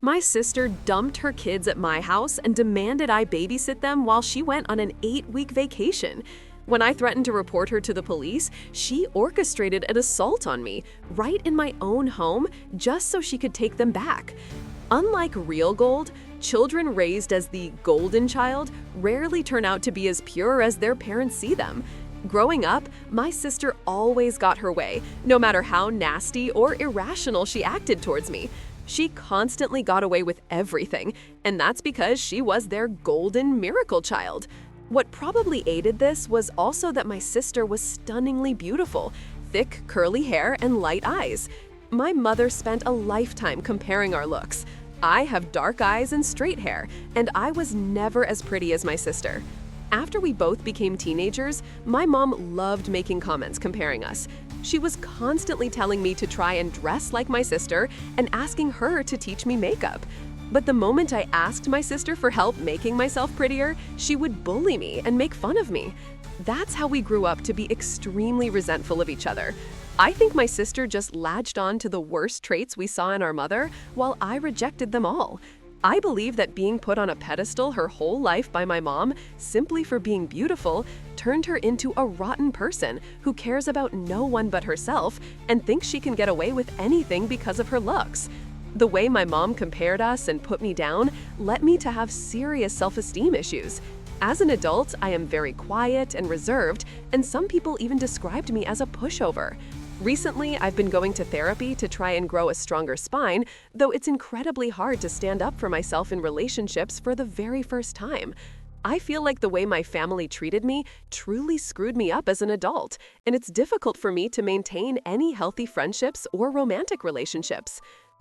My sister dumped her kids at my house and demanded I babysit them while she went on an 8-week vacation. When I threatened to report her to the police, she orchestrated an assault on me, right in my own home, just so she could take them back. Unlike real gold, children raised as the golden child rarely turn out to be as pure as their parents see them. Growing up, my sister always got her way, no matter how nasty or irrational she acted towards me. She constantly got away with everything, and that's because she was their golden miracle child. What probably aided this was also that my sister was stunningly beautiful, thick, curly hair and light eyes. My mother spent a lifetime comparing our looks. I have dark eyes and straight hair, and I was never as pretty as my sister. After we both became teenagers, my mom loved making comments comparing us. She was constantly telling me to try and dress like my sister and asking her to teach me makeup. But the moment I asked my sister for help making myself prettier, she would bully me and make fun of me. That's how we grew up to be extremely resentful of each other. I think my sister just latched on to the worst traits we saw in our mother, while I rejected them all. I believe that being put on a pedestal her whole life by my mom, simply for being beautiful, turned her into a rotten person who cares about no one but herself and thinks she can get away with anything because of her looks. The way my mom compared us and put me down led me to have serious self-esteem issues. As an adult, I am very quiet and reserved, and some people even described me as a pushover. Recently, I've been going to therapy to try and grow a stronger spine, though it's incredibly hard to stand up for myself in relationships for the very first time. I feel like the way my family treated me truly screwed me up as an adult, and it's difficult for me to maintain any healthy friendships or romantic relationships.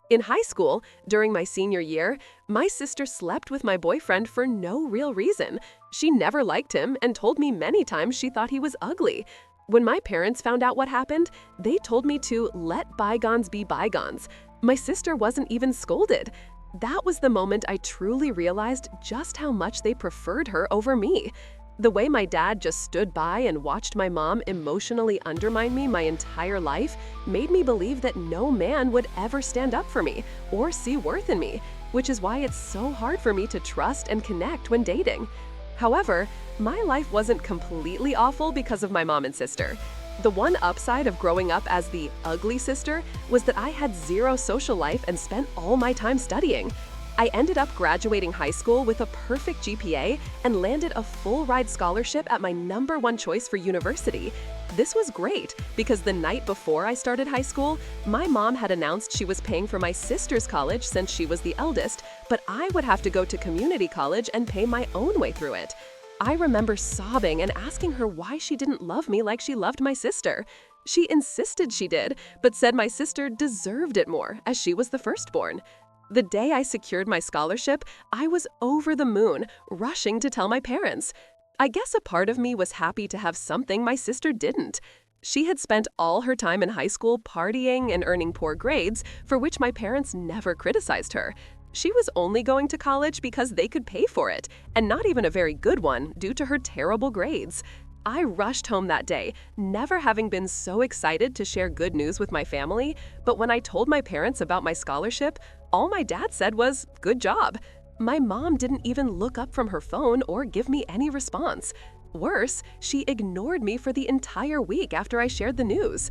In high school, during my senior year, my sister slept with my boyfriend for no real reason. She never liked him and told me many times she thought he was ugly. When my parents found out what happened, they told me to let bygones be bygones. My sister wasn't even scolded. That was the moment I truly realized just how much they preferred her over me. The way my dad just stood by and watched my mom emotionally undermine me my entire life made me believe that no man would ever stand up for me or see worth in me, which is why it's so hard for me to trust and connect when dating. However, my life wasn't completely awful because of my mom and sister. The one upside of growing up as the ugly sister was that I had zero social life and spent all my time studying. I ended up graduating high school with a perfect GPA and landed a full-ride scholarship at my #1 choice for university. This was great because the night before I started high school, my mom had announced she was paying for my sister's college since she was the eldest, but I would have to go to community college and pay my own way through it. I remember sobbing and asking her why she didn't love me like she loved my sister. She insisted she did, but said my sister deserved it more as she was the firstborn. The day I secured my scholarship, I was over the moon, rushing to tell my parents. I guess a part of me was happy to have something my sister didn't. She had spent all her time in high school partying and earning poor grades, for which my parents never criticized her. She was only going to college because they could pay for it, and not even a very good one due to her terrible grades. I rushed home that day, never having been so excited to share good news with my family, but when I told my parents about my scholarship, all my dad said was, "Good job." My mom didn't even look up from her phone or give me any response. Worse, she ignored me for the entire week after I shared the news.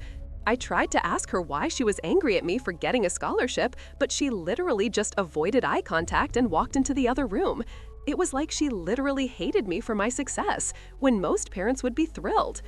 I tried to ask her why she was angry at me for getting a scholarship, but she literally just avoided eye contact and walked into the other room. It was like she literally hated me for my success, when most parents would be thrilled.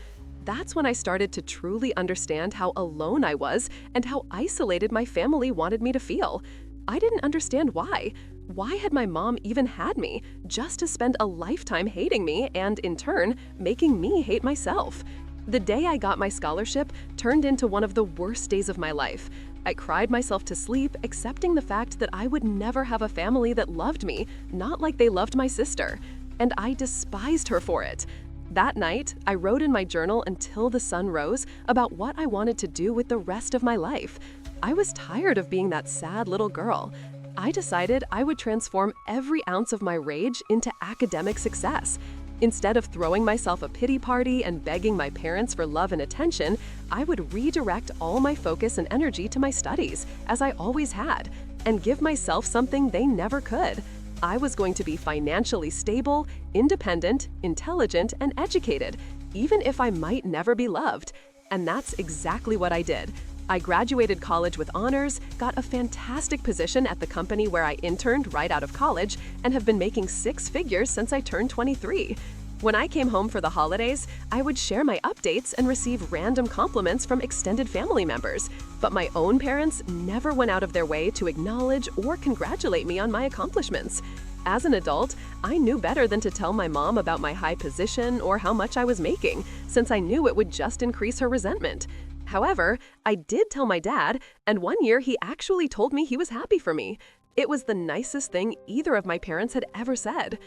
That's when I started to truly understand how alone I was and how isolated my family wanted me to feel. I didn't understand why. Why had my mom even had me, just to spend a lifetime hating me and, in turn, making me hate myself? The day I got my scholarship turned into one of the worst days of my life. I cried myself to sleep, accepting the fact that I would never have a family that loved me, not like they loved my sister. And I despised her for it. That night, I wrote in my journal until the sun rose about what I wanted to do with the rest of my life. I was tired of being that sad little girl. I decided I would transform every ounce of my rage into academic success. Instead of throwing myself a pity party and begging my parents for love and attention, I would redirect all my focus and energy to my studies, as I always had. and give myself something they never could. I was going to be financially stable, independent, intelligent, and educated, even if I might never be loved. And that's exactly what I did. I graduated college with honors, got a fantastic position at the company where I interned right out of college, and have been making six figures since I turned 23. When I came home for the holidays, I would share my updates and receive random compliments from extended family members. But my own parents never went out of their way to acknowledge or congratulate me on my accomplishments. As an adult, I knew better than to tell my mom about my high position or how much I was making, since I knew it would just increase her resentment. However, I did tell my dad, and one year he actually told me he was happy for me. It was the nicest thing either of my parents had ever said.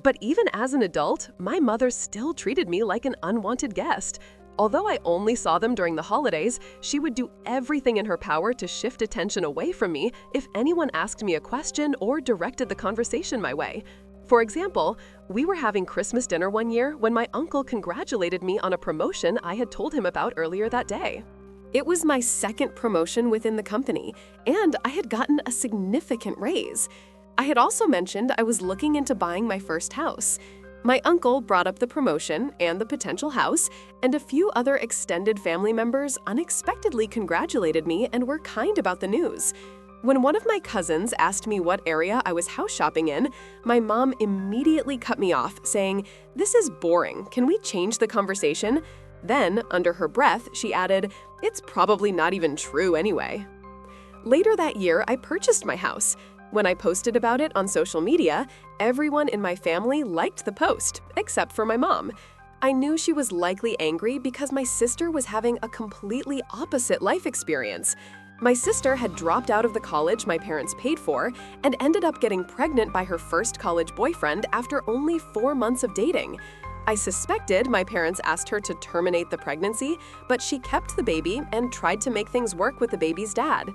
But even as an adult, my mother still treated me like an unwanted guest. Although I only saw them during the holidays, she would do everything in her power to shift attention away from me if anyone asked me a question or directed the conversation my way. For example, we were having Christmas dinner one year when my uncle congratulated me on a promotion I had told him about earlier that day. It was my second promotion within the company, and I had gotten a significant raise. I had also mentioned I was looking into buying my first house. My uncle brought up the promotion and the potential house, and a few other extended family members unexpectedly congratulated me and were kind about the news. When one of my cousins asked me what area I was house shopping in, my mom immediately cut me off, saying, "This is boring. Can we change the conversation?" Then, under her breath, she added, "It's probably not even true anyway." Later that year, I purchased my house. When I posted about it on social media, everyone in my family liked the post, except for my mom. I knew she was likely angry because my sister was having a completely opposite life experience. My sister had dropped out of the college my parents paid for and ended up getting pregnant by her first college boyfriend after only 4 months of dating. I suspected my parents asked her to terminate the pregnancy, but she kept the baby and tried to make things work with the baby's dad.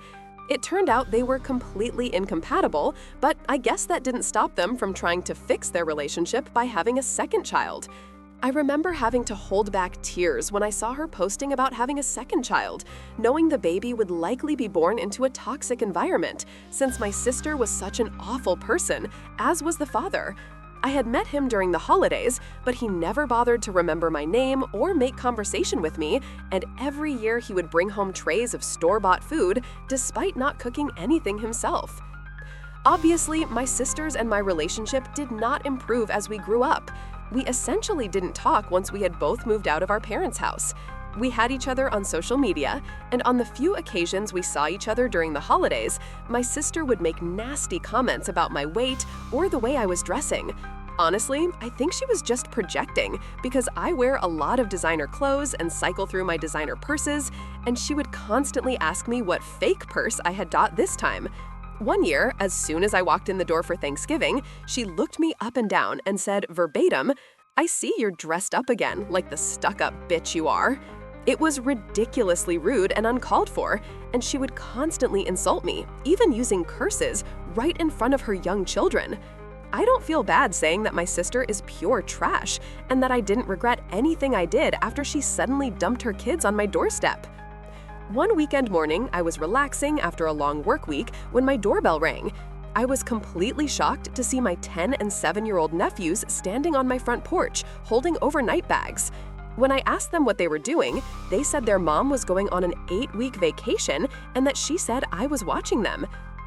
It turned out they were completely incompatible, but I guess that didn't stop them from trying to fix their relationship by having a second child. I remember having to hold back tears when I saw her posting about having a second child, knowing the baby would likely be born into a toxic environment, since my sister was such an awful person, as was the father. I had met him during the holidays, but he never bothered to remember my name or make conversation with me, and every year he would bring home trays of store-bought food, despite not cooking anything himself. Obviously, my sisters and my relationship did not improve as we grew up. We essentially didn't talk once we had both moved out of our parents' house. We had each other on social media, and on the few occasions we saw each other during the holidays, my sister would make nasty comments about my weight or the way I was dressing. Honestly, I think she was just projecting because I wear a lot of designer clothes and cycle through my designer purses, and she would constantly ask me what fake purse I had got this time. One year, as soon as I walked in the door for Thanksgiving, she looked me up and down and said verbatim, "I see you're dressed up again, like the stuck-up bitch you are." It was ridiculously rude and uncalled for, and she would constantly insult me, even using curses, right in front of her young children. I don't feel bad saying that my sister is pure trash, and that I didn't regret anything I did after she suddenly dumped her kids on my doorstep. One weekend morning, I was relaxing after a long work week when my doorbell rang. I was completely shocked to see my 10 and 7-year-old nephews standing on my front porch, holding overnight bags. When I asked them what they were doing, they said their mom was going on an 8-week vacation and that she said I was watching them.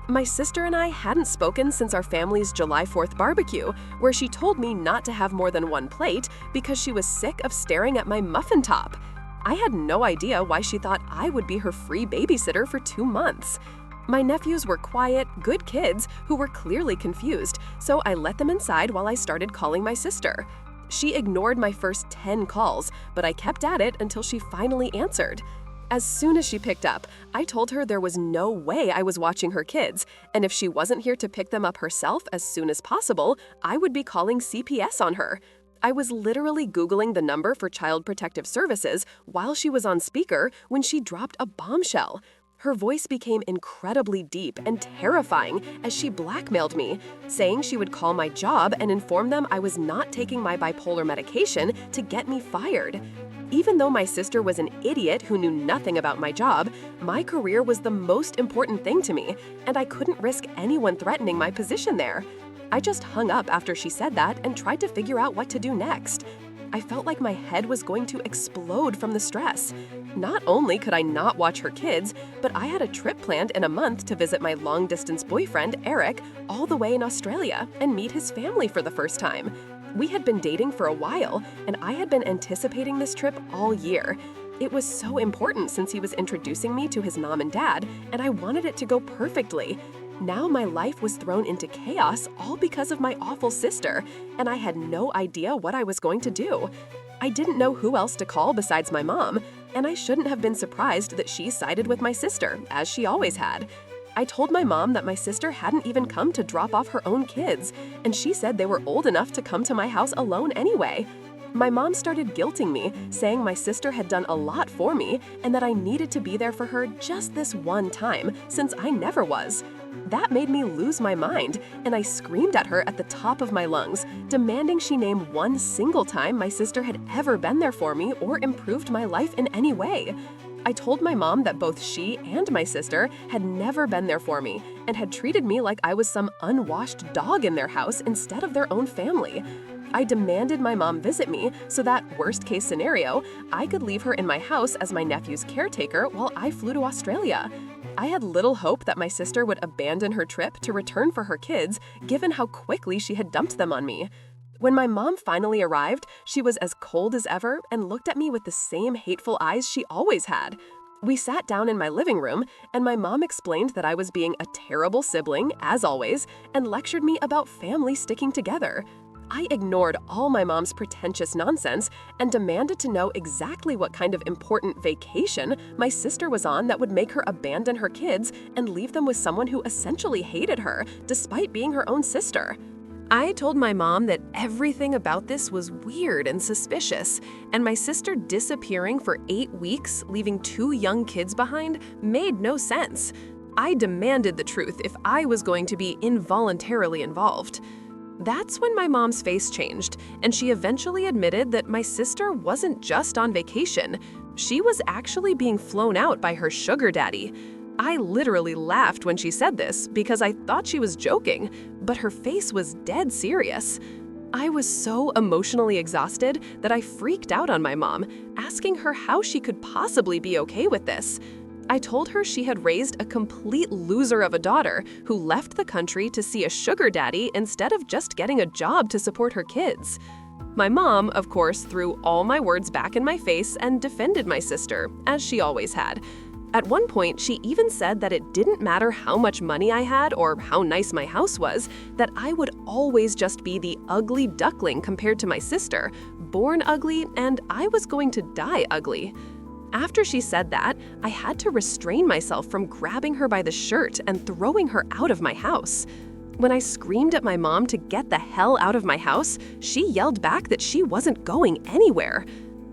My sister and I hadn't spoken since our family's July 4th barbecue, where she told me not to have more than one plate because she was sick of staring at my muffin top. I had no idea why she thought I would be her free babysitter for 2 months. My nephews were quiet, good kids who were clearly confused, so I let them inside while I started calling my sister. She ignored my first 10 calls, but I kept at it until she finally answered. As soon as she picked up, I told her there was no way I was watching her kids, and if she wasn't here to pick them up herself as soon as possible, I would be calling CPS on her. I was literally Googling the number for Child Protective Services while she was on speaker when she dropped a bombshell. Her voice became incredibly deep and terrifying as she blackmailed me, saying she would call my job and inform them I was not taking my bipolar medication to get me fired. Even though my sister was an idiot who knew nothing about my job, my career was the most important thing to me, and I couldn't risk anyone threatening my position there. I just hung up after she said that and tried to figure out what to do next. I felt like my head was going to explode from the stress. Not only could I not watch her kids, but I had a trip planned in a month to visit my long-distance boyfriend, Eric, all the way in Australia and meet his family for the first time. We had been dating for a while, and I had been anticipating this trip all year. It was so important since he was introducing me to his mom and dad, and I wanted it to go perfectly. Now my life was thrown into chaos all because of my awful sister, and I had no idea what I was going to do. I didn't know who else to call besides my mom, and I shouldn't have been surprised that she sided with my sister, as she always had. I told my mom that my sister hadn't even come to drop off her own kids, and she said they were old enough to come to my house alone anyway. My mom started guilting me, saying my sister had done a lot for me and that I needed to be there for her just this one time, since I never was. That made me lose my mind, and I screamed at her at the top of my lungs, demanding she name one single time my sister had ever been there for me or improved my life in any way. I told my mom that both she and my sister had never been there for me and had treated me like I was some unwashed dog in their house instead of their own family. I demanded my mom visit me so that, worst-case scenario, I could leave her in my house as my nephew's caretaker while I flew to Australia. I had little hope that my sister would abandon her trip to return for her kids, given how quickly she had dumped them on me. When my mom finally arrived, she was as cold as ever and looked at me with the same hateful eyes she always had. We sat down in my living room, and my mom explained that I was being a terrible sibling, as always, and lectured me about family sticking together. I ignored all my mom's pretentious nonsense and demanded to know exactly what kind of important vacation my sister was on that would make her abandon her kids and leave them with someone who essentially hated her, despite being her own sister. I told my mom that everything about this was weird and suspicious, and my sister disappearing for 8 weeks, leaving 2 young kids behind, made no sense. I demanded the truth if I was going to be involuntarily involved. That's when my mom's face changed, and she eventually admitted that my sister wasn't just on vacation. She was actually being flown out by her sugar daddy. I literally laughed when she said this because I thought she was joking, but her face was dead serious. I was so emotionally exhausted that I freaked out on my mom, asking her how she could possibly be okay with this. I told her she had raised a complete loser of a daughter who left the country to see a sugar daddy instead of just getting a job to support her kids. My mom, of course, threw all my words back in my face and defended my sister, as she always had. At one point, she even said that it didn't matter how much money I had or how nice my house was, that I would always just be the ugly duckling compared to my sister, born ugly, and I was going to die ugly. After she said that, I had to restrain myself from grabbing her by the shirt and throwing her out of my house. When I screamed at my mom to get the hell out of my house, she yelled back that she wasn't going anywhere.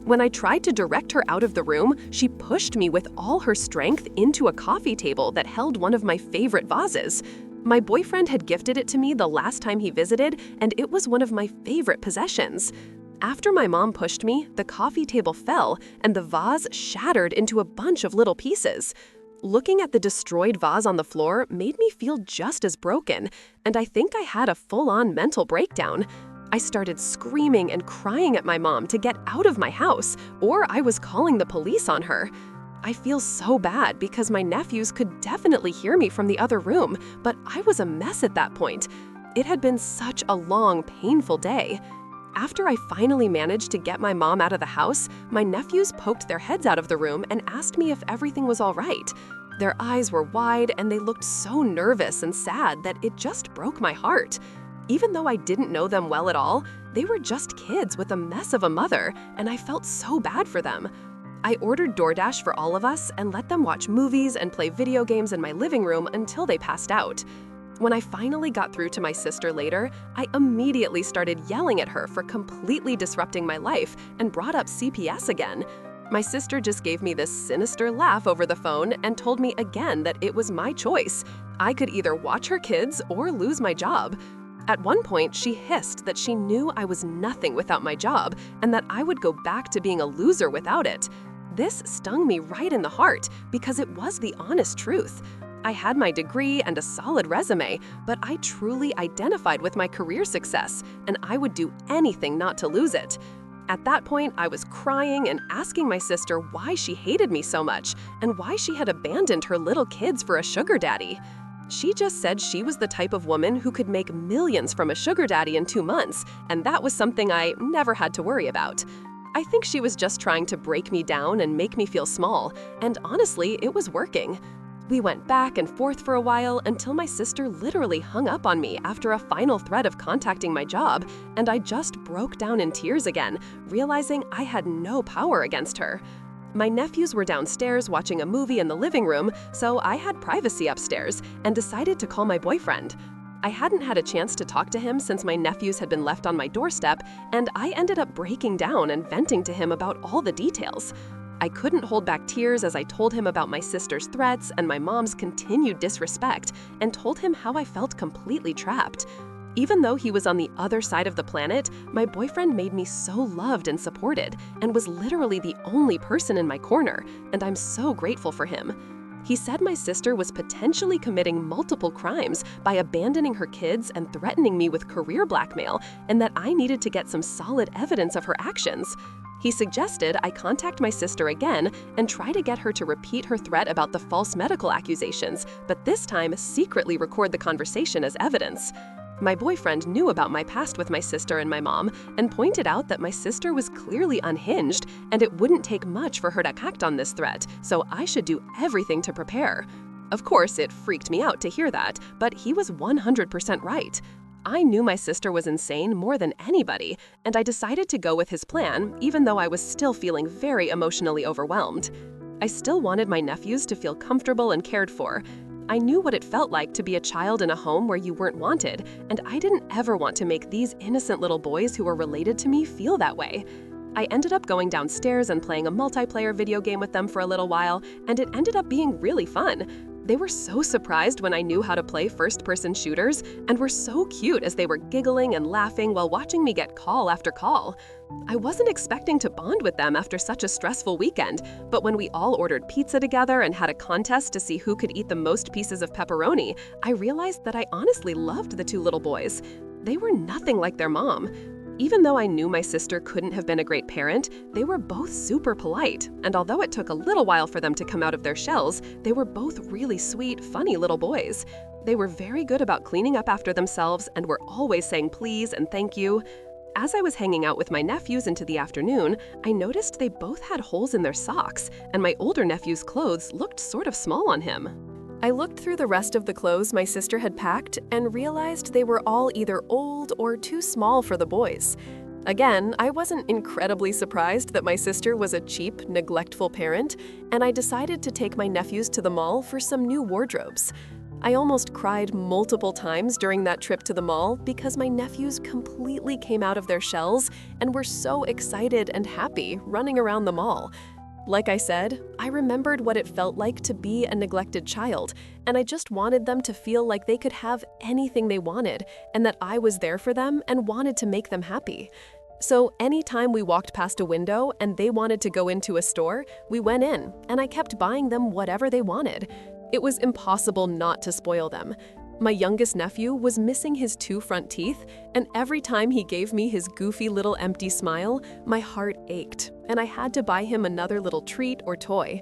When I tried to direct her out of the room, she pushed me with all her strength into a coffee table that held one of my favorite vases. My boyfriend had gifted it to me the last time he visited, and it was one of my favorite possessions. After my mom pushed me, the coffee table fell, and the vase shattered into a bunch of little pieces. Looking at the destroyed vase on the floor made me feel just as broken, and I think I had a full-on mental breakdown. I started screaming and crying at my mom to get out of my house, or I was calling the police on her. I feel so bad because my nephews could definitely hear me from the other room, but I was a mess at that point. It had been such a long, painful day. After I finally managed to get my mom out of the house, my nephews poked their heads out of the room and asked me if everything was all right. Their eyes were wide and they looked so nervous and sad that it just broke my heart. Even though I didn't know them well at all, they were just kids with a mess of a mother, and I felt so bad for them. I ordered DoorDash for all of us and let them watch movies and play video games in my living room until they passed out. When I finally got through to my sister later, I immediately started yelling at her for completely disrupting my life and brought up CPS again. My sister just gave me this sinister laugh over the phone and told me again that it was my choice. I could either watch her kids or lose my job. At one point, she hissed that she knew I was nothing without my job and that I would go back to being a loser without it. This stung me right in the heart because it was the honest truth. I had my degree and a solid resume, but I truly identified with my career success, and I would do anything not to lose it. At that point, I was crying and asking my sister why she hated me so much and why she had abandoned her little kids for a sugar daddy. She just said she was the type of woman who could make millions from a sugar daddy in 2 months, and that was something I never had to worry about. I think she was just trying to break me down and make me feel small, and honestly, it was working. We went back and forth for a while until my sister literally hung up on me after a final threat of contacting my job, and I just broke down in tears again, realizing I had no power against her. My nephews were downstairs watching a movie in the living room, so I had privacy upstairs and decided to call my boyfriend. I hadn't had a chance to talk to him since my nephews had been left on my doorstep, and I ended up breaking down and venting to him about all the details. I couldn't hold back tears as I told him about my sister's threats and my mom's continued disrespect, and told him how I felt completely trapped. Even though he was on the other side of the planet, my boyfriend made me so loved and supported, and was literally the only person in my corner, and I'm so grateful for him. He said my sister was potentially committing multiple crimes by abandoning her kids and threatening me with career blackmail, and that I needed to get some solid evidence of her actions. He suggested I contact my sister again and try to get her to repeat her threat about the false medical accusations, but this time secretly record the conversation as evidence. My boyfriend knew about my past with my sister and my mom and pointed out that my sister was clearly unhinged and it wouldn't take much for her to act on this threat, so I should do everything to prepare. Of course, it freaked me out to hear that, but he was 100% right. I knew my sister was insane more than anybody, and I decided to go with his plan, even though I was still feeling very emotionally overwhelmed. I still wanted my nephews to feel comfortable and cared for. I knew what it felt like to be a child in a home where you weren't wanted, and I didn't ever want to make these innocent little boys who were related to me feel that way. I ended up going downstairs and playing a multiplayer video game with them for a little while, and it ended up being really fun. They were so surprised when I knew how to play first-person shooters, and were so cute as they were giggling and laughing while watching me get call after call. I wasn't expecting to bond with them after such a stressful weekend, but when we all ordered pizza together and had a contest to see who could eat the most pieces of pepperoni, I realized that I honestly loved the two little boys. They were nothing like their mom. Even though I knew my sister couldn't have been a great parent, they were both super polite, and although it took a little while for them to come out of their shells, they were both really sweet, funny little boys. They were very good about cleaning up after themselves and were always saying please and thank you. As I was hanging out with my nephews into the afternoon, I noticed they both had holes in their socks, and my older nephew's clothes looked sort of small on him. I looked through the rest of the clothes my sister had packed and realized they were all either old or too small for the boys. Again, I wasn't incredibly surprised that my sister was a cheap, neglectful parent, and I decided to take my nephews to the mall for some new wardrobes. I almost cried multiple times during that trip to the mall because my nephews completely came out of their shells and were so excited and happy running around the mall. Like I said, I remembered what it felt like to be a neglected child, and I just wanted them to feel like they could have anything they wanted, and that I was there for them and wanted to make them happy. So anytime we walked past a window and they wanted to go into a store, we went in, and I kept buying them whatever they wanted. It was impossible not to spoil them. My youngest nephew was missing his 2 front teeth, and every time he gave me his goofy little empty smile, my heart ached, and I had to buy him another little treat or toy.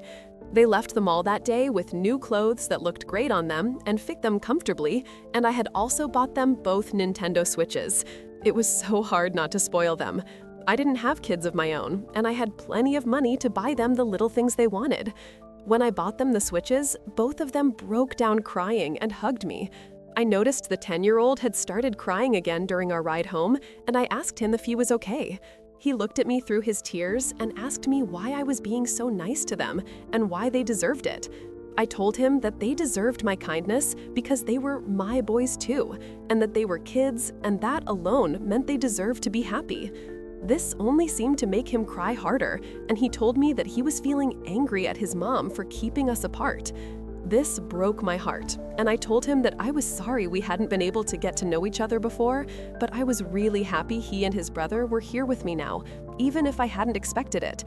They left the mall that day with new clothes that looked great on them and fit them comfortably, and I had also bought them both Nintendo Switches. It was so hard not to spoil them. I didn't have kids of my own, and I had plenty of money to buy them the little things they wanted. When I bought them the Switches, both of them broke down crying and hugged me. I noticed the 10-year-old had started crying again during our ride home, and I asked him if he was okay. He looked at me through his tears and asked me why I was being so nice to them and why they deserved it. I told him that they deserved my kindness because they were my boys too, and that they were kids, and that alone meant they deserved to be happy. This only seemed to make him cry harder, and he told me that he was feeling angry at his mom for keeping us apart. This broke my heart, and I told him that I was sorry we hadn't been able to get to know each other before, but I was really happy he and his brother were here with me now, even if I hadn't expected it.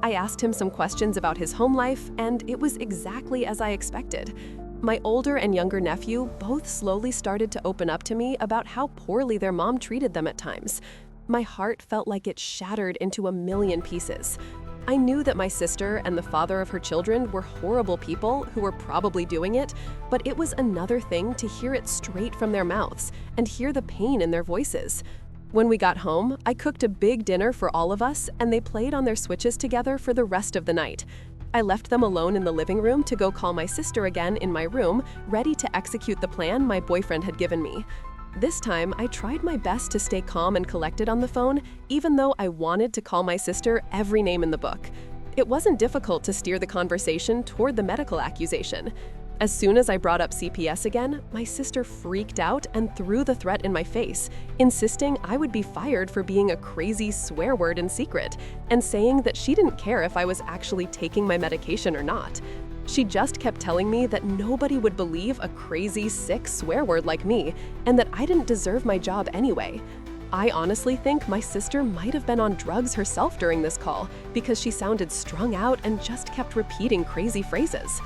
I asked him some questions about his home life, and it was exactly as I expected. My older and younger nephew both slowly started to open up to me about how poorly their mom treated them at times. My heart felt like it shattered into a million pieces. I knew that my sister and the father of her children were horrible people who were probably doing it, but it was another thing to hear it straight from their mouths and hear the pain in their voices. When we got home, I cooked a big dinner for all of us, and they played on their Switches together for the rest of the night. I left them alone in the living room to go call my sister again in my room, ready to execute the plan my boyfriend had given me. This time, I tried my best to stay calm and collected on the phone, even though I wanted to call my sister every name in the book. It wasn't difficult to steer the conversation toward the medical accusation. As soon as I brought up CPS again, my sister freaked out and threw the threat in my face, insisting I would be fired for being a crazy swear word in secret, and saying that she didn't care if I was actually taking my medication or not. She just kept telling me that nobody would believe a crazy, sick swear word like me, and that I didn't deserve my job anyway. I honestly think my sister might have been on drugs herself during this call, because she sounded strung out and just kept repeating crazy phrases.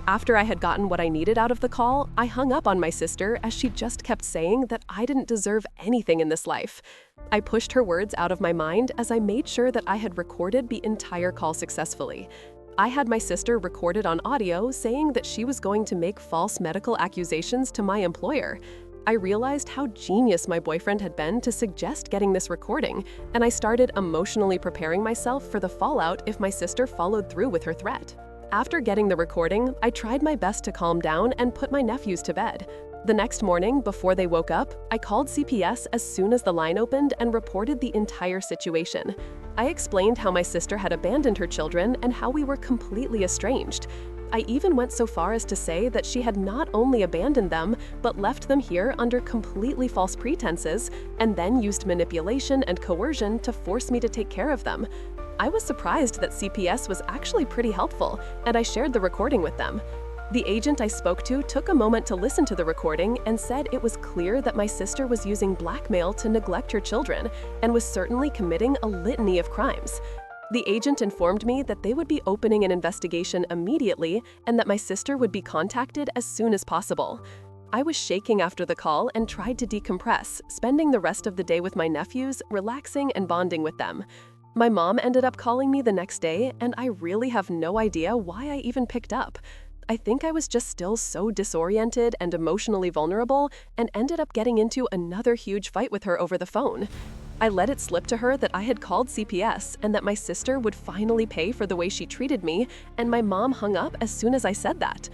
After I had gotten what I needed out of the call, I hung up on my sister as she just kept saying that I didn't deserve anything in this life. I pushed her words out of my mind as I made sure that I had recorded the entire call successfully. I had my sister recorded on audio saying that she was going to make false medical accusations to my employer. I realized how genius my boyfriend had been to suggest getting this recording, and I started emotionally preparing myself for the fallout if my sister followed through with her threat. After getting the recording, I tried my best to calm down and put my nephews to bed. The next morning, before they woke up, I called CPS as soon as the line opened and reported the entire situation. I explained how my sister had abandoned her children and how we were completely estranged. I even went so far as to say that she had not only abandoned them, but left them here under completely false pretenses, and then used manipulation and coercion to force me to take care of them. I was surprised that CPS was actually pretty helpful, and I shared the recording with them. The agent I spoke to took a moment to listen to the recording and said it was clear that my sister was using blackmail to neglect her children and was certainly committing a litany of crimes. The agent informed me that they would be opening an investigation immediately and that my sister would be contacted as soon as possible. I was shaking after the call and tried to decompress, spending the rest of the day with my nephews, relaxing and bonding with them. My mom ended up calling me the next day, and I really have no idea why I even picked up. I think I was just still so disoriented and emotionally vulnerable and ended up getting into another huge fight with her over the phone. I let it slip to her that I had called CPS and that my sister would finally pay for the way she treated me, and my mom hung up as soon as I said that.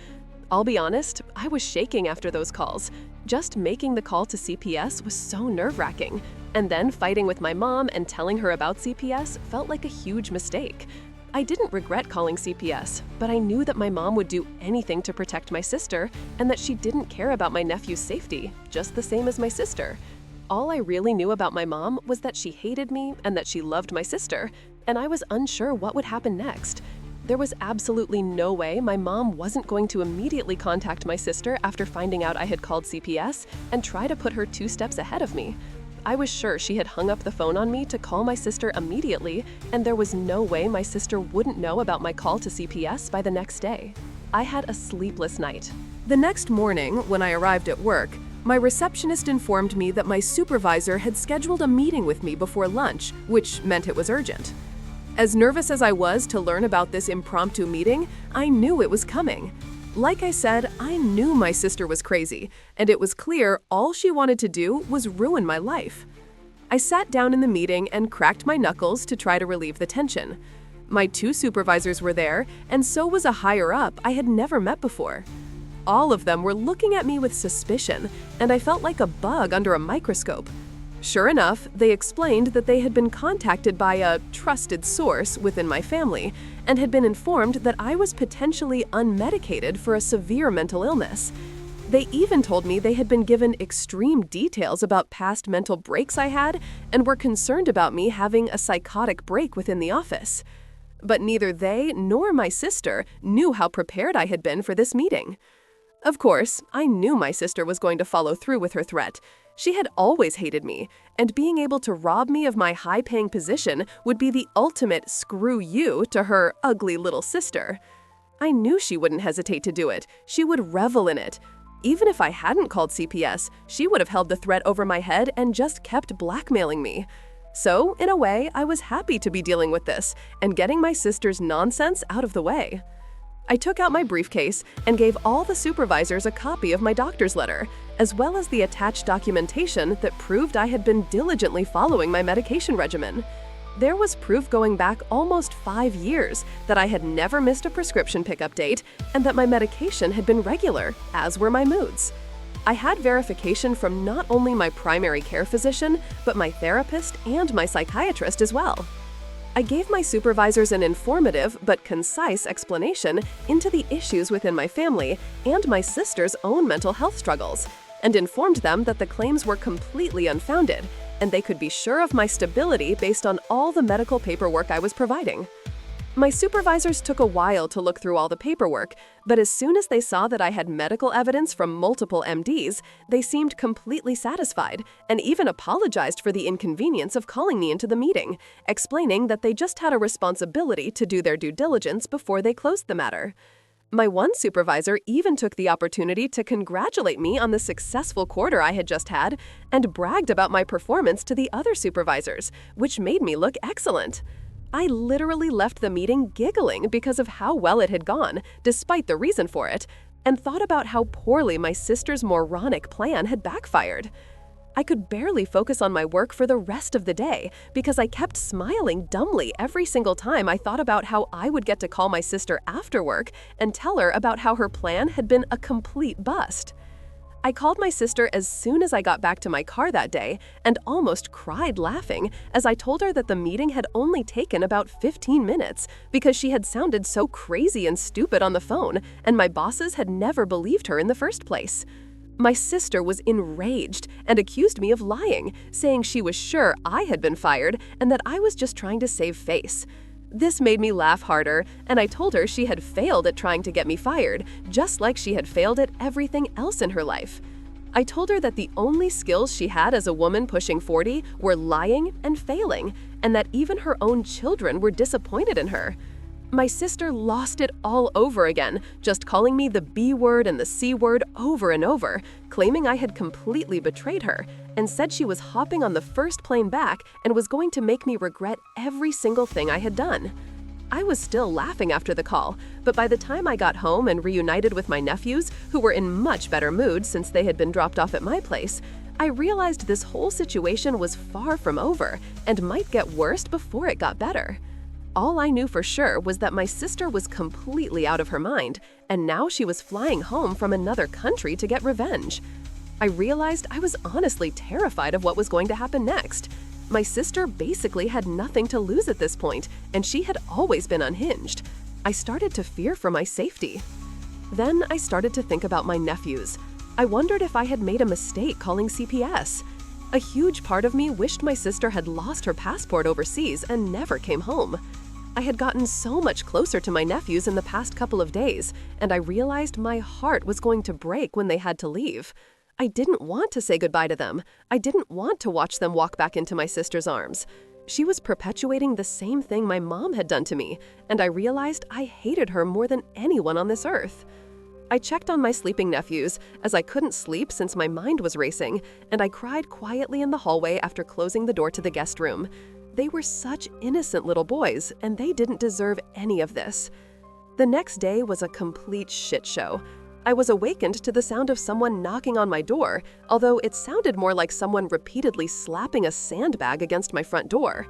I'll be honest, I was shaking after those calls. Just making the call to CPS was so nerve-wracking, and then fighting with my mom and telling her about CPS felt like a huge mistake. I didn't regret calling CPS, but I knew that my mom would do anything to protect my sister and that she didn't care about my nephew's safety, just the same as my sister. All I really knew about my mom was that she hated me and that she loved my sister, and I was unsure what would happen next. There was absolutely no way my mom wasn't going to immediately contact my sister after finding out I had called CPS and try to put her 2 steps ahead of me. I was sure she had hung up the phone on me to call my sister immediately, and there was no way my sister wouldn't know about my call to CPS by the next day. I had a sleepless night. The next morning, when I arrived at work, my receptionist informed me that my supervisor had scheduled a meeting with me before lunch, which meant it was urgent. As nervous as I was to learn about this impromptu meeting, I knew it was coming. Like I said, I knew my sister was crazy, and it was clear all she wanted to do was ruin my life. I sat down in the meeting and cracked my knuckles to try to relieve the tension. My 2 supervisors were there, and so was a higher-up I had never met before. All of them were looking at me with suspicion, and I felt like a bug under a microscope. Sure enough, they explained that they had been contacted by a trusted source within my family and had been informed that I was potentially unmedicated for a severe mental illness. They even told me they had been given extreme details about past mental breaks I had and were concerned about me having a psychotic break within the office. But neither they nor my sister knew how prepared I had been for this meeting. Of course, I knew my sister was going to follow through with her threat. She had always hated me, and being able to rob me of my high-paying position would be the ultimate screw you to her ugly little sister. I knew she wouldn't hesitate to do it. She would revel in it. Even if I hadn't called CPS, she would have held the threat over my head and just kept blackmailing me. So, in a way, I was happy to be dealing with this and getting my sister's nonsense out of the way. I took out my briefcase and gave all the supervisors a copy of my doctor's letter, as well as the attached documentation that proved I had been diligently following my medication regimen. There was proof going back almost 5 years that I had never missed a prescription pickup date and that my medication had been regular, as were my moods. I had verification from not only my primary care physician, but my therapist and my psychiatrist as well. I gave my supervisors an informative but concise explanation into the issues within my family and my sister's own mental health struggles, and informed them that the claims were completely unfounded, and they could be sure of my stability based on all the medical paperwork I was providing. My supervisors took a while to look through all the paperwork, but as soon as they saw that I had medical evidence from multiple MDs, they seemed completely satisfied and even apologized for the inconvenience of calling me into the meeting, explaining that they just had a responsibility to do their due diligence before they closed the matter. My one supervisor even took the opportunity to congratulate me on the successful quarter I had just had and bragged about my performance to the other supervisors, which made me look excellent. I literally left the meeting giggling because of how well it had gone, despite the reason for it, and thought about how poorly my sister's moronic plan had backfired. I could barely focus on my work for the rest of the day because I kept smiling dumbly every single time I thought about how I would get to call my sister after work and tell her about how her plan had been a complete bust. I called my sister as soon as I got back to my car that day and almost cried laughing as I told her that the meeting had only taken about 15 minutes because she had sounded so crazy and stupid on the phone and my bosses had never believed her in the first place. My sister was enraged and accused me of lying, saying she was sure I had been fired and that I was just trying to save face. This made me laugh harder, and I told her she had failed at trying to get me fired, just like she had failed at everything else in her life. I told her that the only skills she had as a woman pushing 40 were lying and failing, and that even her own children were disappointed in her. My sister lost it all over again, just calling me the B word and the C word over and over, claiming I had completely betrayed her, and said she was hopping on the first plane back and was going to make me regret every single thing I had done. I was still laughing after the call, but by the time I got home and reunited with my nephews, who were in much better mood since they had been dropped off at my place, I realized this whole situation was far from over and might get worse before it got better. All I knew for sure was that my sister was completely out of her mind, and now she was flying home from another country to get revenge. I realized I was honestly terrified of what was going to happen next. My sister basically had nothing to lose at this point, and she had always been unhinged. I started to fear for my safety. Then I started to think about my nephews. I wondered if I had made a mistake calling CPS. A huge part of me wished my sister had lost her passport overseas and never came home. I had gotten so much closer to my nephews in the past couple of days, and I realized my heart was going to break when they had to leave. I didn't want to say goodbye to them. I didn't want to watch them walk back into my sister's arms. She was perpetuating the same thing my mom had done to me, and I realized I hated her more than anyone on this earth. I checked on my sleeping nephews, as I couldn't sleep since my mind was racing, and I cried quietly in the hallway after closing the door to the guest room. They were such innocent little boys, and they didn't deserve any of this. The next day was a complete shit show. I was awakened to the sound of someone knocking on my door, although it sounded more like someone repeatedly slapping a sandbag against my front door.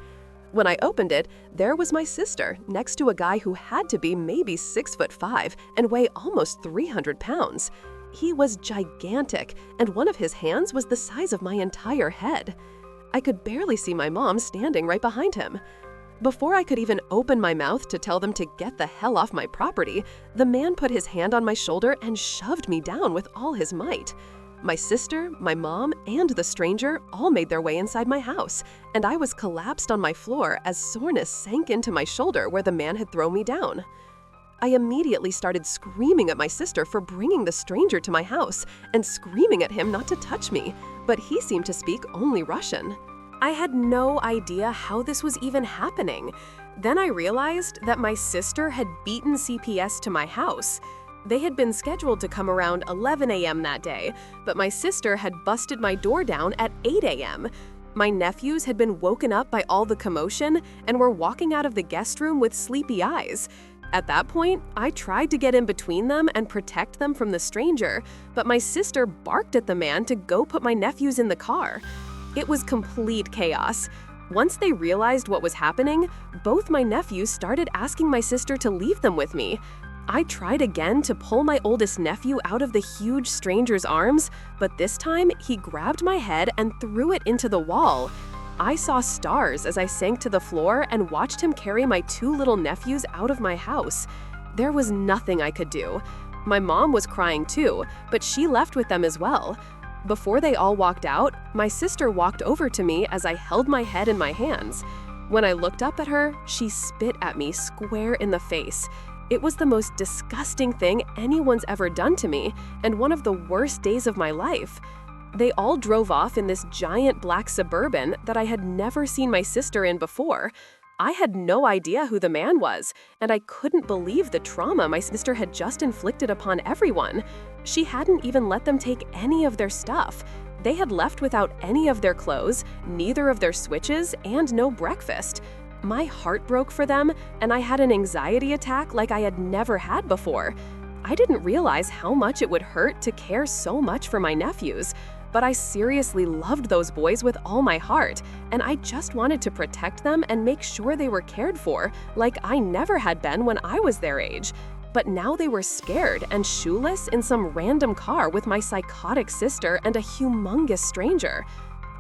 When I opened it, there was my sister next to a guy who had to be maybe 6'5" and weigh almost 300 pounds. He was gigantic, and one of his hands was the size of my entire head. I could barely see my mom standing right behind him. Before I could even open my mouth to tell them to get the hell off my property, the man put his hand on my shoulder and shoved me down with all his might. My sister, my mom, and the stranger all made their way inside my house, and I was collapsed on my floor as soreness sank into my shoulder where the man had thrown me down. I immediately started screaming at my sister for bringing the stranger to my house and screaming at him not to touch me, but he seemed to speak only Russian. I had no idea how this was even happening. Then I realized that my sister had beaten CPS to my house. They had been scheduled to come around 11 a.m. that day, but my sister had busted my door down at 8 a.m. My nephews had been woken up by all the commotion and were walking out of the guest room with sleepy eyes. At that point, I tried to get in between them and protect them from the stranger, but my sister barked at the man to go put my nephews in the car. It was complete chaos. Once they realized what was happening, both my nephews started asking my sister to leave them with me. I tried again to pull my oldest nephew out of the huge stranger's arms, but this time he grabbed my head and threw it into the wall. I saw stars as I sank to the floor and watched him carry my two little nephews out of my house. There was nothing I could do. My mom was crying too, but she left with them as well. Before they all walked out, my sister walked over to me as I held my head in my hands. When I looked up at her, she spit at me square in the face. It was the most disgusting thing anyone's ever done to me, and one of the worst days of my life. They all drove off in this giant black Suburban that I had never seen my sister in before. I had no idea who the man was, and I couldn't believe the trauma my sister had just inflicted upon everyone. She hadn't even let them take any of their stuff. They had left without any of their clothes, neither of their switches, and no breakfast. My heart broke for them, and I had an anxiety attack like I had never had before. I didn't realize how much it would hurt to care so much for my nephews, but I seriously loved those boys with all my heart, and I just wanted to protect them and make sure they were cared for, like I never had been when I was their age. But now they were scared and shoeless in some random car with my psychotic sister and a humongous stranger.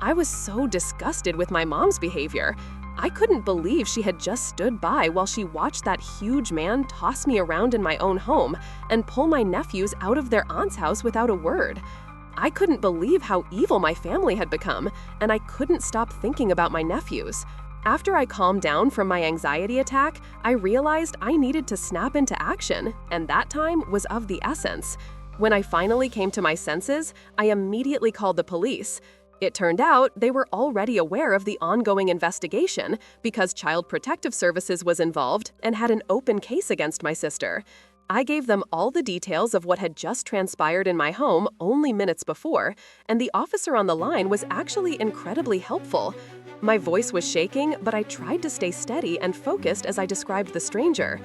I was so disgusted with my mom's behavior. I couldn't believe she had just stood by while she watched that huge man toss me around in my own home and pull my nephews out of their aunt's house without a word. I couldn't believe how evil my family had become, and I couldn't stop thinking about my nephews. After I calmed down from my anxiety attack, I realized I needed to snap into action, and that time was of the essence. When I finally came to my senses, I immediately called the police. It turned out they were already aware of the ongoing investigation because Child Protective Services was involved and had an open case against my sister. I gave them all the details of what had just transpired in my home only minutes before, and the officer on the line was actually incredibly helpful. My voice was shaking, but I tried to stay steady and focused as I described the stranger.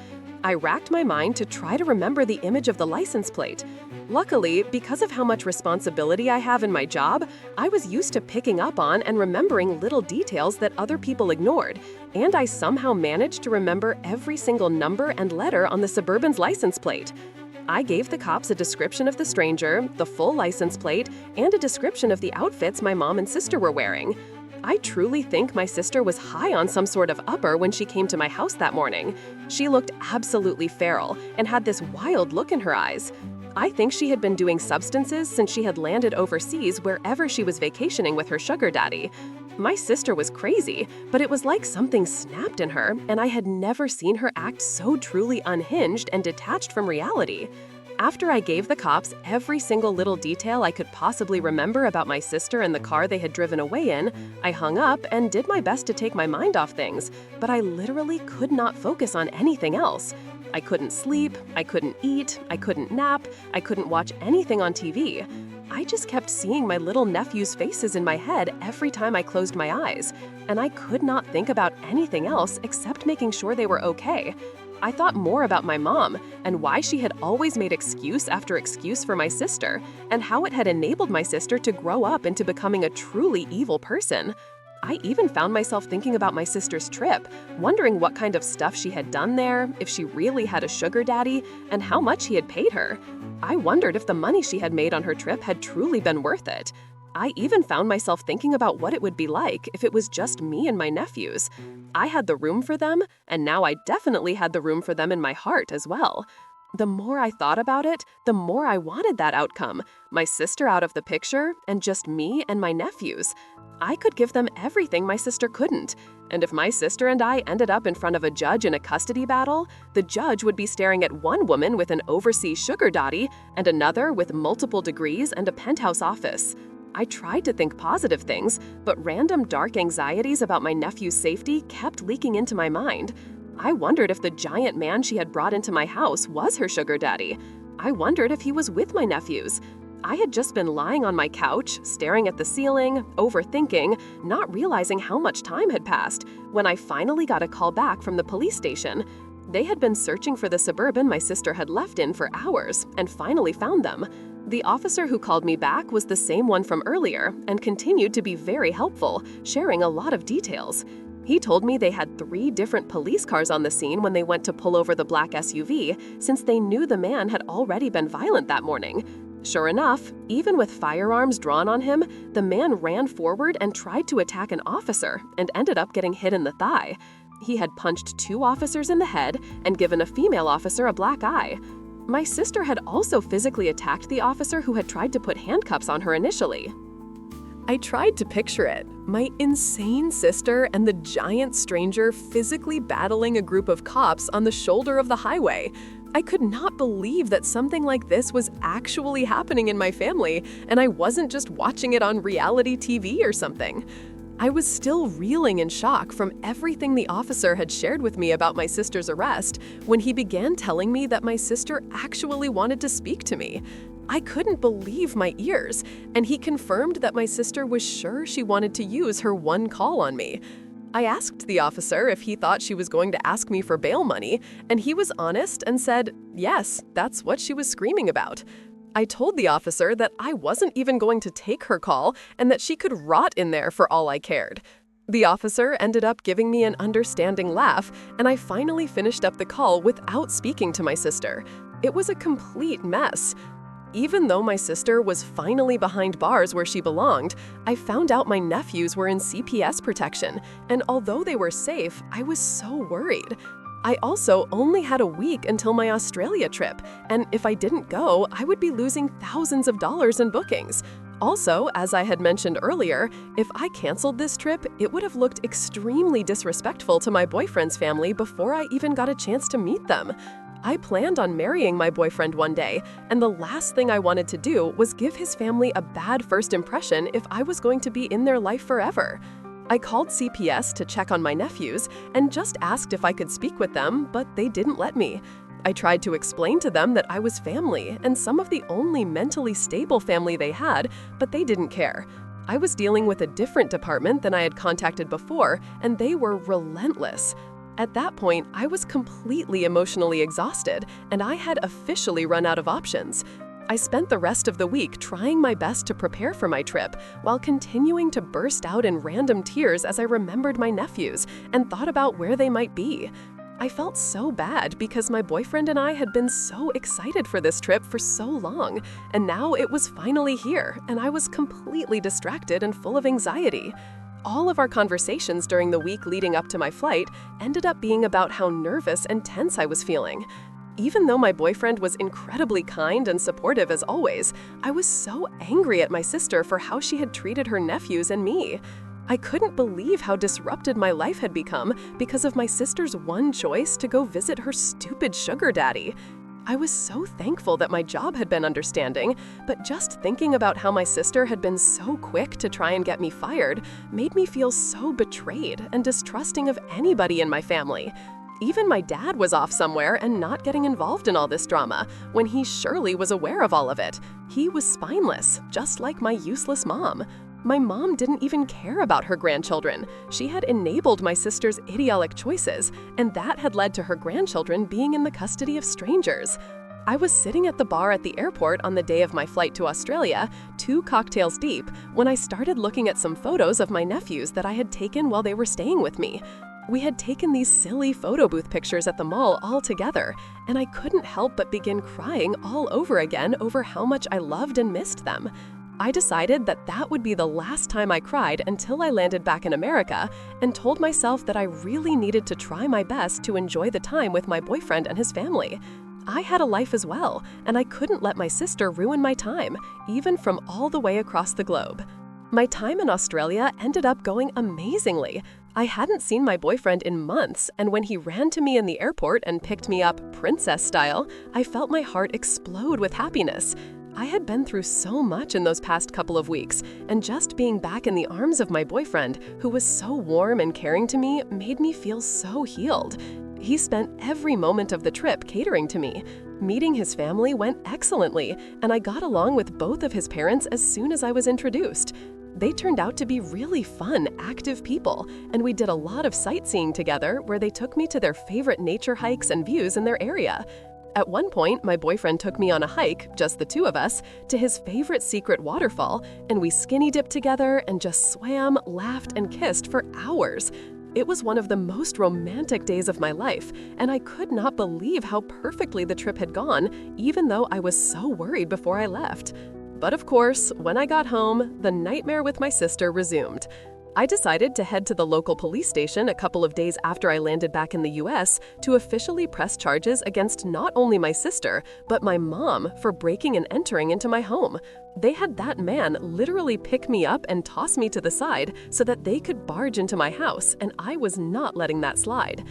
I racked my mind to try to remember the image of the license plate. Luckily, because of how much responsibility I have in my job, I was used to picking up on and remembering little details that other people ignored, and I somehow managed to remember every single number and letter on the Suburban's license plate. I gave the cops a description of the stranger, the full license plate, and a description of the outfits my mom and sister were wearing. I truly think my sister was high on some sort of upper when she came to my house that morning. She looked absolutely feral and had this wild look in her eyes. I think she had been doing substances since she had landed overseas wherever she was vacationing with her sugar daddy. My sister was crazy, but it was like something snapped in her, and I had never seen her act so truly unhinged and detached from reality. After I gave the cops every single little detail I could possibly remember about my sister and the car they had driven away in, I hung up and did my best to take my mind off things, but I literally could not focus on anything else. I couldn't sleep, I couldn't eat, I couldn't nap, I couldn't watch anything on TV. I just kept seeing my little nephews' faces in my head every time I closed my eyes, and I could not think about anything else except making sure they were okay. I thought more about my mom and why she had always made excuse after excuse for my sister, and how it had enabled my sister to grow up into becoming a truly evil person. I even found myself thinking about my sister's trip, wondering what kind of stuff she had done there, if she really had a sugar daddy, and how much he had paid her. I wondered if the money she had made on her trip had truly been worth it. I even found myself thinking about what it would be like if it was just me and my nephews. I had the room for them, and now I definitely had the room for them in my heart as well. The more I thought about it, the more I wanted that outcome. My sister out of the picture, and just me and my nephews. I could give them everything my sister couldn't. And if my sister and I ended up in front of a judge in a custody battle, the judge would be staring at one woman with an overseas sugar daddy and another with multiple degrees and a penthouse office. I tried to think positive things, but random dark anxieties about my nephew's safety kept leaking into my mind. I wondered if the giant man she had brought into my house was her sugar daddy. I wondered if he was with my nephews. I had just been lying on my couch, staring at the ceiling, overthinking, not realizing how much time had passed, when I finally got a call back from the police station. They had been searching for the Suburban my sister had left in for hours, and finally found them. The officer who called me back was the same one from earlier, and continued to be very helpful, sharing a lot of details. He told me they had 3 different police cars on the scene when they went to pull over the black SUV, since they knew the man had already been violent that morning. Sure enough, even with firearms drawn on him, the man ran forward and tried to attack an officer and ended up getting hit in the thigh. He had punched 2 officers in the head and given a female officer a black eye. My sister had also physically attacked the officer who had tried to put handcuffs on her initially. I tried to picture it. My insane sister and the giant stranger physically battling a group of cops on the shoulder of the highway. I could not believe that something like this was actually happening in my family, and I wasn't just watching it on reality TV or something. I was still reeling in shock from everything the officer had shared with me about my sister's arrest when he began telling me that my sister actually wanted to speak to me. I couldn't believe my ears, and he confirmed that my sister was sure she wanted to use her one call on me. I asked the officer if he thought she was going to ask me for bail money, and he was honest and said, yes, that's what she was screaming about. I told the officer that I wasn't even going to take her call and that she could rot in there for all I cared. The officer ended up giving me an understanding laugh, and I finally finished up the call without speaking to my sister. It was a complete mess. Even though my sister was finally behind bars where she belonged, I found out my nephews were in CPS protection, and although they were safe, I was so worried. I also only had a week until my Australia trip, and if I didn't go, I would be losing thousands of dollars in bookings. Also, as I had mentioned earlier, if I canceled this trip, it would have looked extremely disrespectful to my boyfriend's family before I even got a chance to meet them. I planned on marrying my boyfriend one day, and the last thing I wanted to do was give his family a bad first impression if I was going to be in their life forever. I called CPS to check on my nephews and just asked if I could speak with them, but they didn't let me. I tried to explain to them that I was family and some of the only mentally stable family they had, but they didn't care. I was dealing with a different department than I had contacted before, and they were relentless. At that point, I was completely emotionally exhausted, and I had officially run out of options. I spent the rest of the week trying my best to prepare for my trip, while continuing to burst out in random tears as I remembered my nephews and thought about where they might be. I felt so bad because my boyfriend and I had been so excited for this trip for so long, and now it was finally here, and I was completely distracted and full of anxiety. All of our conversations during the week leading up to my flight ended up being about how nervous and tense I was feeling. Even though my boyfriend was incredibly kind and supportive as always, I was so angry at my sister for how she had treated her nephews and me. I couldn't believe how disrupted my life had become because of my sister's one choice to go visit her stupid sugar daddy. I was so thankful that my job had been understanding, but just thinking about how my sister had been so quick to try and get me fired made me feel so betrayed and distrusting of anybody in my family. Even my dad was off somewhere and not getting involved in all this drama, when he surely was aware of all of it. He was spineless, just like my useless mom. My mom didn't even care about her grandchildren. She had enabled my sister's idiotic choices, and that had led to her grandchildren being in the custody of strangers. I was sitting at the bar at the airport on the day of my flight to Australia, 2 cocktails deep, when I started looking at some photos of my nephews that I had taken while they were staying with me. We had taken these silly photo booth pictures at the mall all together, and I couldn't help but begin crying all over again over how much I loved and missed them. I decided that that would be the last time I cried until I landed back in America, and told myself that I really needed to try my best to enjoy the time with my boyfriend and his family. I had a life as well, and I couldn't let my sister ruin my time, even from all the way across the globe. My time in Australia ended up going amazingly. I hadn't seen my boyfriend in months, and when he ran to me in the airport and picked me up princess style, I felt my heart explode with happiness. I had been through so much in those past couple of weeks, and just being back in the arms of my boyfriend, who was so warm and caring to me, made me feel so healed. He spent every moment of the trip catering to me. Meeting his family went excellently, and I got along with both of his parents as soon as I was introduced. They turned out to be really fun, active people, and we did a lot of sightseeing together where they took me to their favorite nature hikes and views in their area. At one point, my boyfriend took me on a hike, just the two of us, to his favorite secret waterfall, and we skinny dipped together and just swam, laughed, and kissed for hours. It was one of the most romantic days of my life, and I could not believe how perfectly the trip had gone, even though I was so worried before I left. But of course, when I got home, the nightmare with my sister resumed. I decided to head to the local police station a couple of days after I landed back in the US to officially press charges against not only my sister, but my mom for breaking and entering into my home. They had that man literally pick me up and toss me to the side so that they could barge into my house, and I was not letting that slide.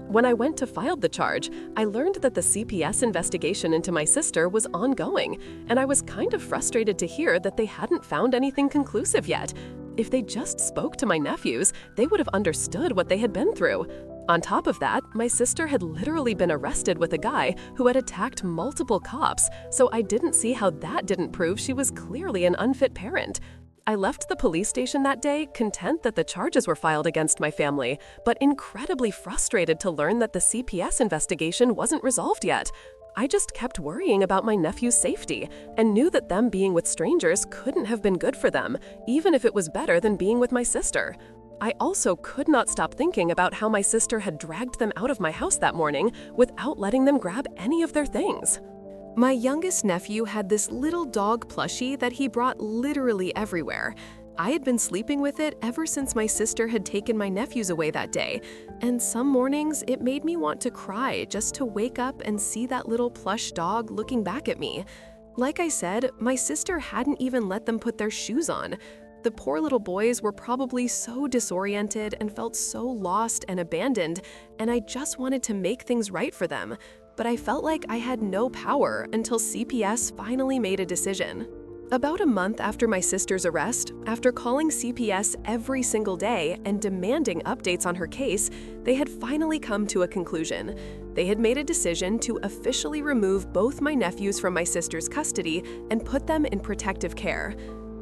When I went to file the charge, I learned that the CPS investigation into my sister was ongoing, and I was kind of frustrated to hear that they hadn't found anything conclusive yet. If they just spoke to my nephews, they would have understood what they had been through. On top of that, my sister had literally been arrested with a guy who had attacked multiple cops, so I didn't see how that didn't prove she was clearly an unfit parent. I left the police station that day content that the charges were filed against my family, but incredibly frustrated to learn that the CPS investigation wasn't resolved yet. I just kept worrying about my nephew's safety and knew that them being with strangers couldn't have been good for them, even if it was better than being with my sister. I also could not stop thinking about how my sister had dragged them out of my house that morning without letting them grab any of their things. My youngest nephew had this little dog plushie that he brought literally everywhere. I had been sleeping with it ever since my sister had taken my nephews away that day, and some mornings it made me want to cry just to wake up and see that little plush dog looking back at me. Like I said, my sister hadn't even let them put their shoes on. The poor little boys were probably so disoriented and felt so lost and abandoned, and I just wanted to make things right for them. But I felt like I had no power until CPS finally made a decision. About a month after my sister's arrest, after calling CPS every single day and demanding updates on her case, they had finally come to a conclusion. They had made a decision to officially remove both my nephews from my sister's custody and put them in protective care.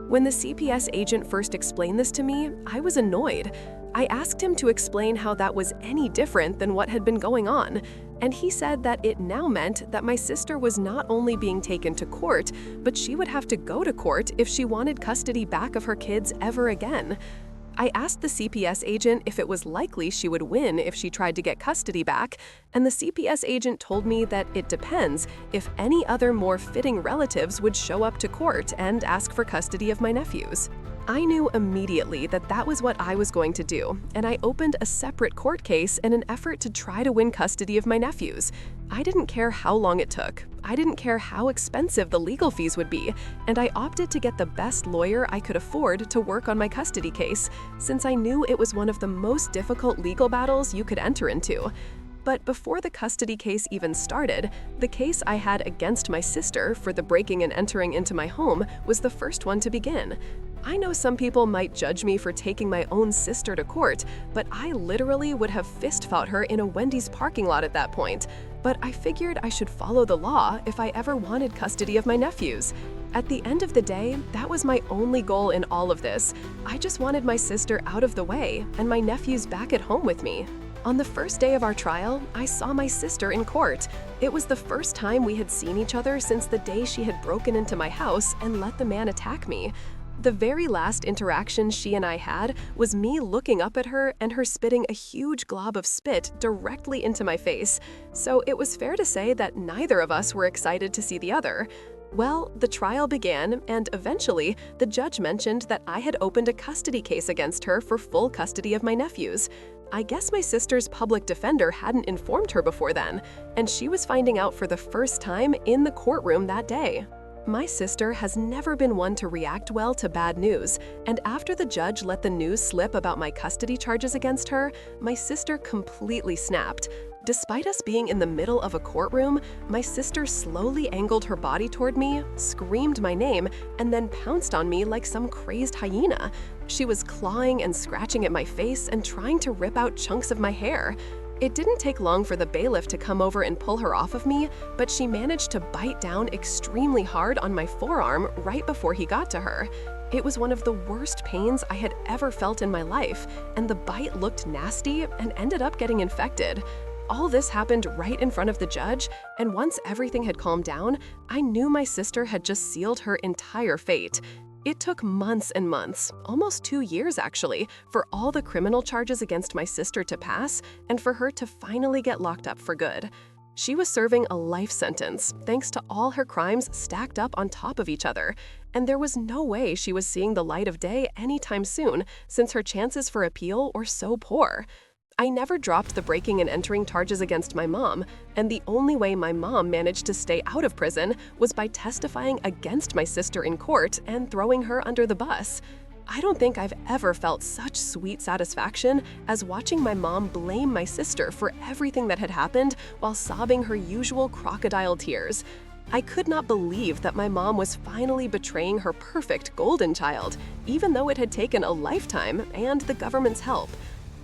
When the CPS agent first explained this to me, I was annoyed. I asked him to explain how that was any different than what had been going on, and he said that it now meant that my sister was not only being taken to court, but she would have to go to court if she wanted custody back of her kids ever again. I asked the CPS agent if it was likely she would win if she tried to get custody back, and the CPS agent told me that it depends if any other more fitting relatives would show up to court and ask for custody of my nephews. I knew immediately that that was what I was going to do, and I opened a separate court case in an effort to try to win custody of my nephews. I didn't care how long it took. I didn't care how expensive the legal fees would be, and I opted to get the best lawyer I could afford to work on my custody case, since I knew it was one of the most difficult legal battles you could enter into. But before the custody case even started, the case I had against my sister for the breaking and entering into my home was the first one to begin. I know some people might judge me for taking my own sister to court, but I literally would have fist-fought her in a Wendy's parking lot at that point. But I figured I should follow the law if I ever wanted custody of my nephews. At the end of the day, that was my only goal in all of this. I just wanted my sister out of the way and my nephews back at home with me. On the first day of our trial, I saw my sister in court. It was the first time we had seen each other since the day she had broken into my house and let the man attack me. The very last interaction she and I had was me looking up at her and her spitting a huge glob of spit directly into my face, so it was fair to say that neither of us were excited to see the other. Well, the trial began, and eventually, the judge mentioned that I had opened a custody case against her for full custody of my nephews. I guess my sister's public defender hadn't informed her before then, and she was finding out for the first time in the courtroom that day. My sister has never been one to react well to bad news, and after the judge let the news slip about my custody charges against her, my sister completely snapped. Despite us being in the middle of a courtroom, my sister slowly angled her body toward me, screamed my name, and then pounced on me like some crazed hyena. She was clawing and scratching at my face and trying to rip out chunks of my hair. It didn't take long for the bailiff to come over and pull her off of me, but she managed to bite down extremely hard on my forearm right before he got to her. It was one of the worst pains I had ever felt in my life, and the bite looked nasty and ended up getting infected. All this happened right in front of the judge, and once everything had calmed down, I knew my sister had just sealed her entire fate. It took months and months, almost 2 years actually, for all the criminal charges against my sister to pass and for her to finally get locked up for good. She was serving a life sentence thanks to all her crimes stacked up on top of each other, and there was no way she was seeing the light of day anytime soon since her chances for appeal were so poor. I never dropped the breaking and entering charges against my mom, and the only way my mom managed to stay out of prison was by testifying against my sister in court and throwing her under the bus. I don't think I've ever felt such sweet satisfaction as watching my mom blame my sister for everything that had happened while sobbing her usual crocodile tears. I could not believe that my mom was finally betraying her perfect golden child, even though it had taken a lifetime and the government's help.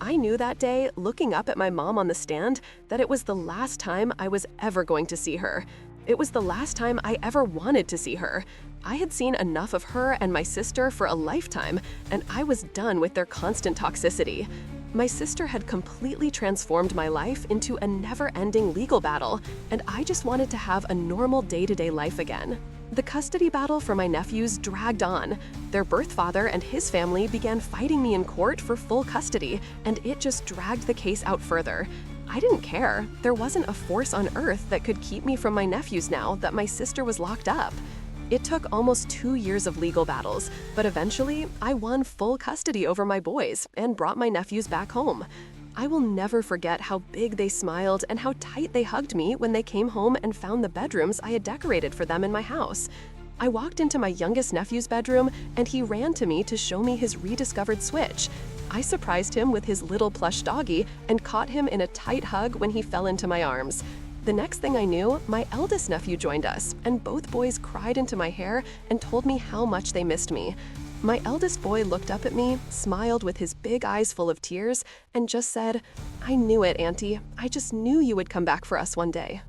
I knew that day, looking up at my mom on the stand, that it was the last time I was ever going to see her. It was the last time I ever wanted to see her. I had seen enough of her and my sister for a lifetime, and I was done with their constant toxicity. My sister had completely transformed my life into a never-ending legal battle, and I just wanted to have a normal day-to-day life again. The custody battle for my nephews dragged on. Their birth father and his family began fighting me in court for full custody, and it just dragged the case out further. I didn't care. There wasn't a force on earth that could keep me from my nephews now that my sister was locked up. It took almost 2 years of legal battles, but eventually I won full custody over my boys and brought my nephews back home. I will never forget how big they smiled and how tight they hugged me when they came home and found the bedrooms I had decorated for them in my house. I walked into my youngest nephew's bedroom and he ran to me to show me his rediscovered Switch. I surprised him with his little plush doggy and caught him in a tight hug when he fell into my arms. The next thing I knew, my eldest nephew joined us, and both boys cried into my hair and told me how much they missed me. My eldest boy looked up at me, smiled with his big eyes full of tears, and just said, "I knew it, Auntie. I just knew you would come back for us one day."